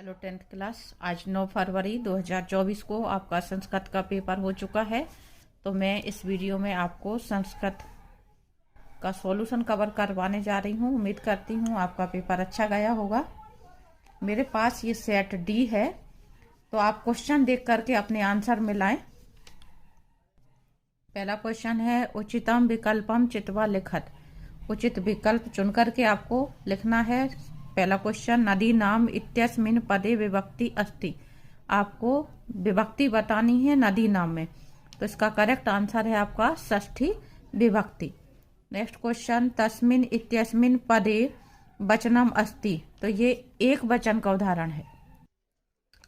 Hello 10th class. आज 9 फरवरी 2024 को आपका संस्कृत का पेपर हो चुका है। तो मैं इस वीडियो में आपको संस्कृत का सॉल्यूशन कवर करवाने जा रही हूँ। उम्मीद करती हूँ आपका पेपर अच्छा गया होगा। मेरे पास ये सेट डी है, तो आप क्वेश्चन देख करके अपने आंसर मिलाएं। पहला क्वेश्चन है उचितम विकल्पम चित्वा लिखत। उचित विकल्प चुन करके आपको लिखना है। पहला क्वेश्चन, नदी नाम इत्यस्मिन् पदे विभक्ति अस्ति। आपको विभक्ति बतानी है नदी नाम में, तो इसका करेक्ट आंसर है आपका षष्ठी विभक्ति। नेक्स्ट क्वेश्चन, तस्मिन् इत्यस्मिन् पदे वचनम अस्ति। तो ये एक वचन का उदाहरण है।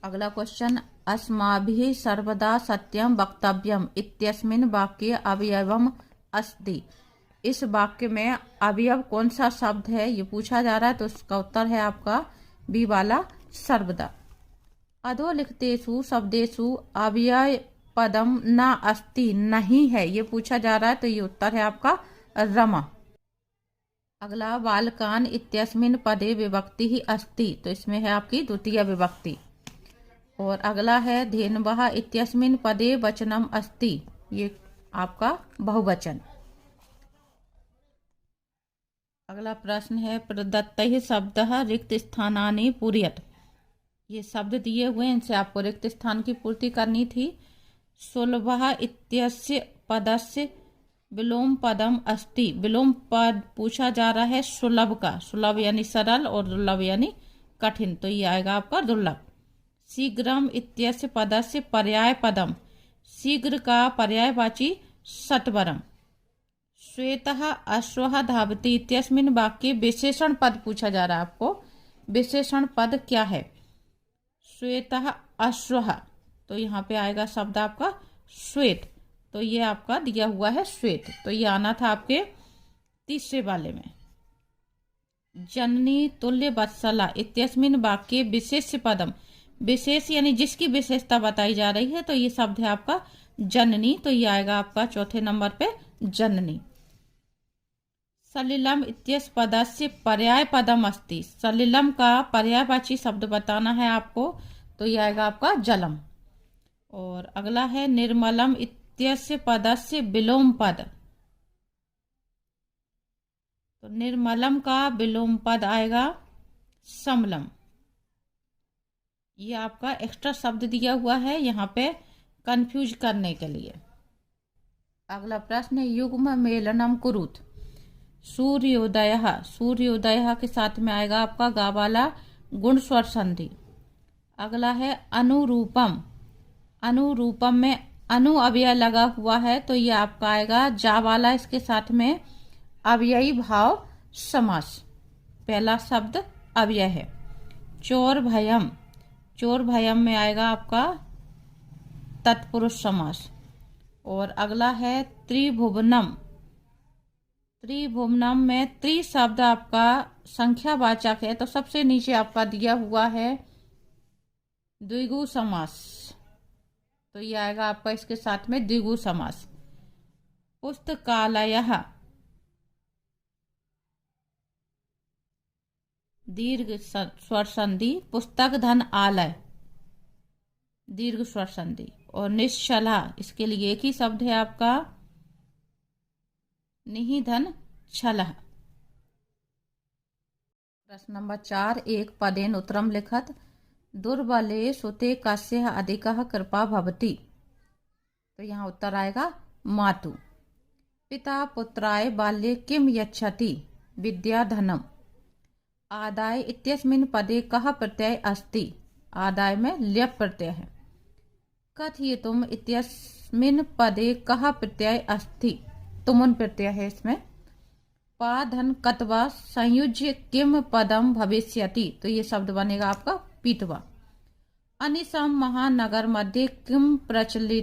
अगला क्वेश्चन, अस्माभिः सर्वदा सत्यम वक्तव्यम इत्यस्मिन् वाक्ये अवयवम अस्ति। इस वाक्य में अवयव कौन सा शब्द है ये पूछा जा रहा है, तो उसका उत्तर है आपका बी वाला सर्वदा। अधोलिखितेषु शब्देषु अव्यय पदम न अस्ति नहीं है ये पूछा जा रहा है, तो ये उत्तर है आपका रमा। अगला, बालकान इत्यस्मिन् पदे विभक्ति ही अस्ति। तो इसमें है आपकी द्वितीय विभक्ति। और अगला है धेनवः इत्यस्मिन् पदे वचनम अस्ति। ये आपका बहुवचन। अगला प्रश्न है प्रदत्तैः शब्दः रिक्त स्थानानि पूरयत। ये शब्द दिए हुए हैं, इनसे आपको रिक्त स्थान की पूर्ति करनी थी। सुलभः इत्यस्य पदस्य विलोम पदम अस्ति। विलोम पद पूछा जा रहा है सुलभ का। सुलभ यानी सरल और दुर्लभ यानी कठिन, तो ये आएगा आपका दुर्लभ। शीघ्रम इत्यस्य पदस्य पर्याय पदम। शीघ्र का पर्यायवाची सत्वरम। श्वेतः अश्वः धावति इत्यस्मिन् वाक्ये विशेषण पद पूछा जा रहा है आपको। विशेषण पद क्या है? श्वेतः अश्वः, तो यहाँ पे आएगा शब्द आपका श्वेत। तो ये आपका दिया हुआ है श्वेत, तो ये आना था आपके तीसरे वाले में। जननी तुल्य वत्सला इत्यस्मिन् वाक्ये विशेष पदम। विशेष यानी जिसकी विशेषता बताई जा रही है, तो ये शब्द है आपका जननी। तो ये आएगा आपका चौथे नंबर पे जननी। सलिलम इत्यस्य पदस्य पर्याय पदम अस्ति। सलिलम का पर्यायवाची शब्द बताना है आपको, तो यह आएगा आपका जलम। और अगला है निर्मलम इत्यस्य पदस्य विलोम पद। तो निर्मलम का विलोम पद आएगा समलम। ये आपका एक्स्ट्रा शब्द दिया हुआ है यहाँ पे कंफ्यूज करने के लिए। अगला प्रश्न है युग्म मेलनम कुरुत। सूर्योदय। सूर्योदय के साथ में आएगा आपका गा वाला गुण स्वर संधि। अगला है अनुरूपम। अनुरूपम में अनु अव्यय लगा हुआ है, तो ये आपका आएगा जा वाला, इसके साथ में अव्ययी भाव समास। पहला शब्द अव्यय है। चोर भयम। चोर भयम में आएगा आपका तत्पुरुष समास। और अगला है त्रिभुवनम। त्रिभुवनम में त्रि शब्द आपका संख्यावाचक है, तो सबसे नीचे आपका दिया हुआ है द्विगु समास। तो ये आएगा आपका इसके साथ में द्विगु समास। पुस्तकालयः। दीर्घ स्वर संधि। पुस्तक धन आलय, दीर्घ स्वर संधि। और निश्चला, इसके लिए एक ही शब्द है आपका निहिधन छलः। प्रश्न नंबर 4, एक पदेन उत्तरम लिखत। दुर्बले सुते कस्य अधिकः कृपा भवति। तो यहाँ उत्तर आएगा मातु। पिता पुत्राय बाल्ये किम यच्छति। विद्या धनम। आदाय इत्यस्मिन् पदे कः प्रत्यय अस्ति। आदाय में ल्यप प्रत्यय है। कथयितुम इत्यस्मिन् पदे कः प्रत्यय अस्ति। तुमुन प्रत्यय है इसमें। पाधन कत्वा संयुज्य किम पदम भविष्यति। तो ये शब्द बनेगा आपका पीतवा। अनिशम महानगर मध्ये किम प्रचलति।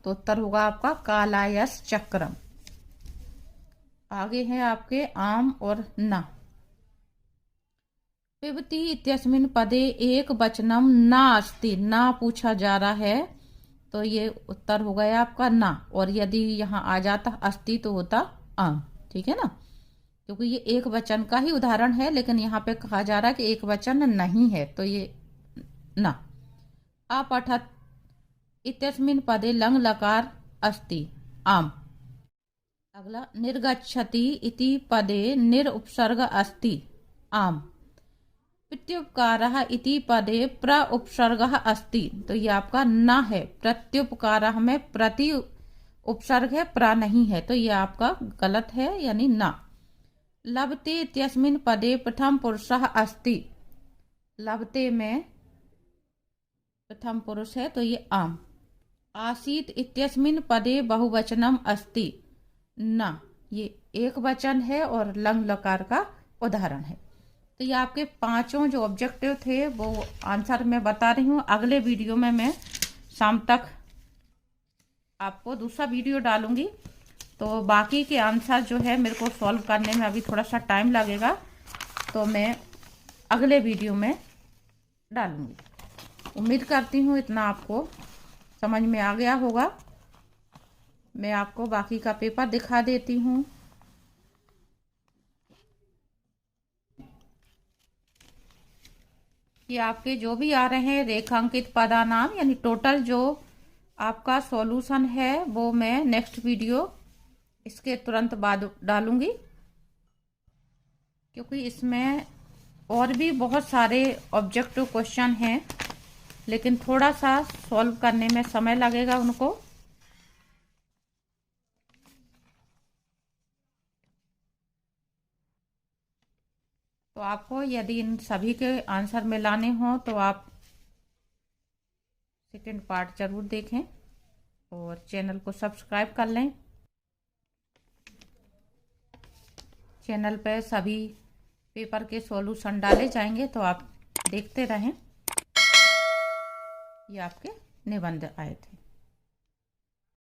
तो उत्तर होगा आपका कालायस चक्रम। आगे है आपके आम और न। पिबति इत्यस्मिन् पदे एक वचनम न अस्ति। ना पूछा जा रहा है, तो ये उत्तर हो गया आपका ना। और यदि यहाँ आ जाता अस्ति तो होता आम। ठीक है ना। क्योंकि ये एक वचन का ही उदाहरण है, लेकिन यहाँ पे कहा जा रहा है कि एक वचन नहीं है, तो ये न। अपठत इत्यस्मिन् पदे लंग लकार अस्ति, आम। अगला, निर्गच्छति इति पदे निर उपसर्ग अस्ति, आम। प्रत्युपकारः इति पदे प्र उपसर्गः अस्ति, तो ये आपका न है। प्रत्युपकारः में प्रति उपसर्ग है, प्र नहीं है, तो ये आपका गलत है, यानी न। लभते इत्यस्मिन् पदे प्रथम पुरुषः अस्ति, लभते में प्रथम पुरुष है, तो ये आम। आसीत इत्यस्मिन् पदे बहुवचनम अस्ति, न, ये एक वचन है और लंग लकार का उदाहरण है। तो ये आपके पांचों जो ऑब्जेक्टिव थे वो आंसर मैं बता रही हूँ। अगले वीडियो में मैं शाम तक आपको दूसरा वीडियो डालूंगी, तो बाकी के आंसर जो है मेरे को सॉल्व करने में अभी थोड़ा सा टाइम लगेगा, तो मैं अगले वीडियो में डालूंगी। उम्मीद करती हूँ इतना आपको समझ में आ गया होगा। मैं आपको बाकी का पेपर दिखा देती हूँ। ये आपके जो भी आ रहे हैं रेखांकित पदानाम, यानी टोटल जो आपका सॉल्यूशन है वो मैं नेक्स्ट वीडियो इसके तुरंत बाद डालूंगी, क्योंकि इसमें और भी बहुत सारे ऑब्जेक्टिव क्वेश्चन हैं, लेकिन थोड़ा सा सॉल्व करने में समय लगेगा उनको। तो आपको यदि इन सभी के आंसर में लाने हो तो आप सेकंड पार्ट जरूर देखें और चैनल को सब्सक्राइब कर लें। चैनल पर सभी पेपर के सॉल्यूशन डाले जाएंगे, तो आप देखते रहें। ये आपके निबंध आए थे।